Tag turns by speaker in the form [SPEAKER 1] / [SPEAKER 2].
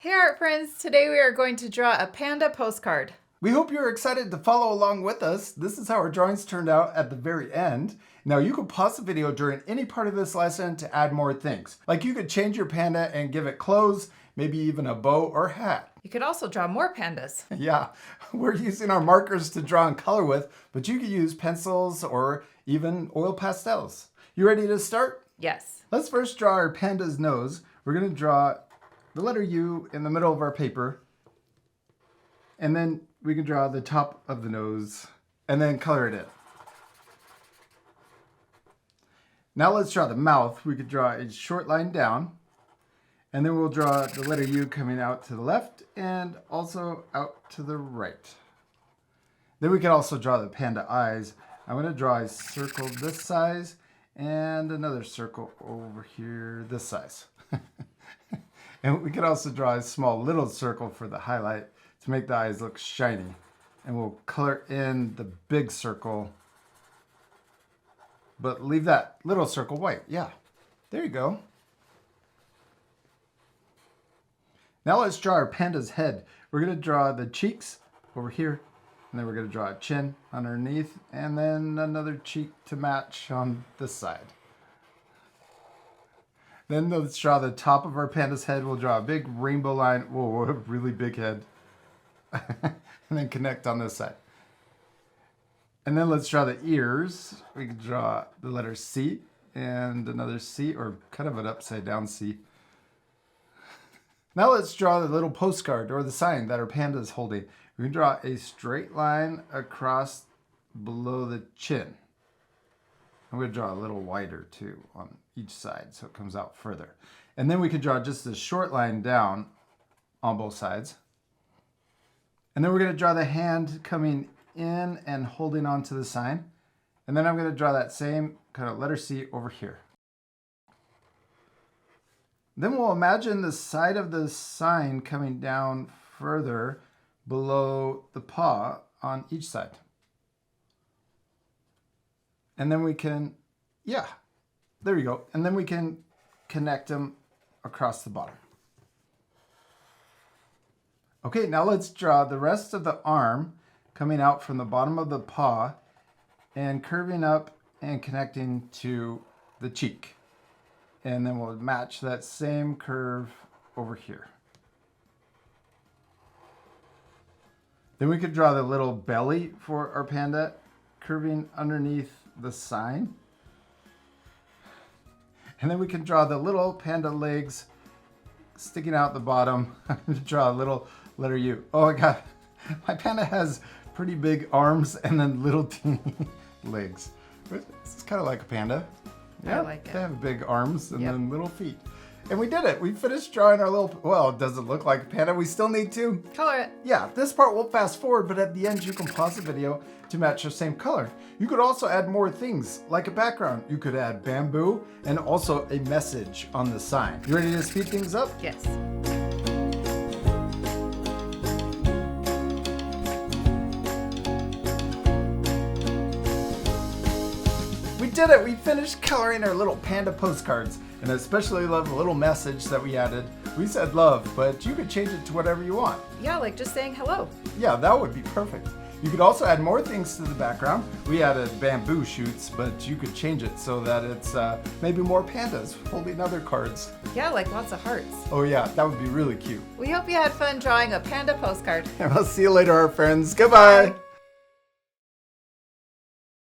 [SPEAKER 1] Hey art friends, today we are going to draw a panda postcard.
[SPEAKER 2] We hope you're excited to follow along with us. This is how our drawings turned out at the very end. Now you could pause the video during any part of this lesson to add more things. Like you could change your panda and give it clothes, maybe even a bow or hat.
[SPEAKER 1] You could also draw more pandas.
[SPEAKER 2] Yeah, we're using our markers to draw and color with, but you could use pencils or even oil pastels. You ready to start?
[SPEAKER 1] Yes.
[SPEAKER 2] Let's first draw our panda's nose. We're going to draw the letter U in the middle of our paper, and then we can draw the top of the nose and then color it in. Now let's draw the mouth. We could draw a short line down, and then we'll draw the letter U coming out to the left and also out to the right. Then we can also draw the panda eyes. I'm going to draw a circle this size and another circle over here this size. And we could also draw a small little circle for the highlight to make the eyes look shiny. And we'll color in the big circle, but leave that little circle white. Yeah, there you go. Now let's draw our panda's head. We're going to draw the cheeks over here, and then we're going to draw a chin underneath, and then another cheek to match on this side. Then let's draw the top of our panda's head. We'll draw a big rainbow line. Whoa, a really big head. And then connect on this side. And then let's draw the ears. We can draw the letter C and another C, or kind of an upside down C. Now let's draw the little postcard or the sign that our panda is holding. We can draw a straight line across below the chin. I'm going to draw a little wider too on each side so it comes out further. And then we could draw just a short line down on both sides. And then we're going to draw the hand coming in and holding on to the sign. And then I'm going to draw that same kind of letter C over here. Then we'll imagine the side of the sign coming down further below the paw on each side. And then we can, yeah, there you go. And then we can connect them across the bottom. Okay, now let's draw the rest of the arm coming out from the bottom of the paw and curving up and connecting to the cheek. And then we'll match that same curve over here. Then we could draw the little belly for our panda curving underneath the sign. And then we can draw the little panda legs sticking out the bottom. I'm going to draw a little letter U. Oh my God, my panda has pretty big arms and then little teeny legs. It's kind of like a panda.
[SPEAKER 1] Yeah, I like it.
[SPEAKER 2] They have big arms and then little feet. And we did it. We finished drawing our little, well, it doesn't look like a panda. We still need to
[SPEAKER 1] color it.
[SPEAKER 2] Yeah, this part we'll fast forward, but at the end you can pause the video to match the same color. You could also add more things, like a background. You could add bamboo and also a message on the sign. You ready to speed things up?
[SPEAKER 1] Yes.
[SPEAKER 2] We did it! We finished coloring our little panda postcards. And I especially love the little message that we added. We said love, but you could change it to whatever you want.
[SPEAKER 1] Yeah, like just saying hello.
[SPEAKER 2] Yeah, that would be perfect. You could also add more things to the background. We added bamboo shoots, but you could change it so that it's maybe more pandas holding other cards.
[SPEAKER 1] Yeah, like lots of hearts.
[SPEAKER 2] Oh yeah, that would be really cute.
[SPEAKER 1] We hope you had fun drawing a panda postcard.
[SPEAKER 2] And I'll see you later, our friends. Goodbye.
[SPEAKER 1] Bye.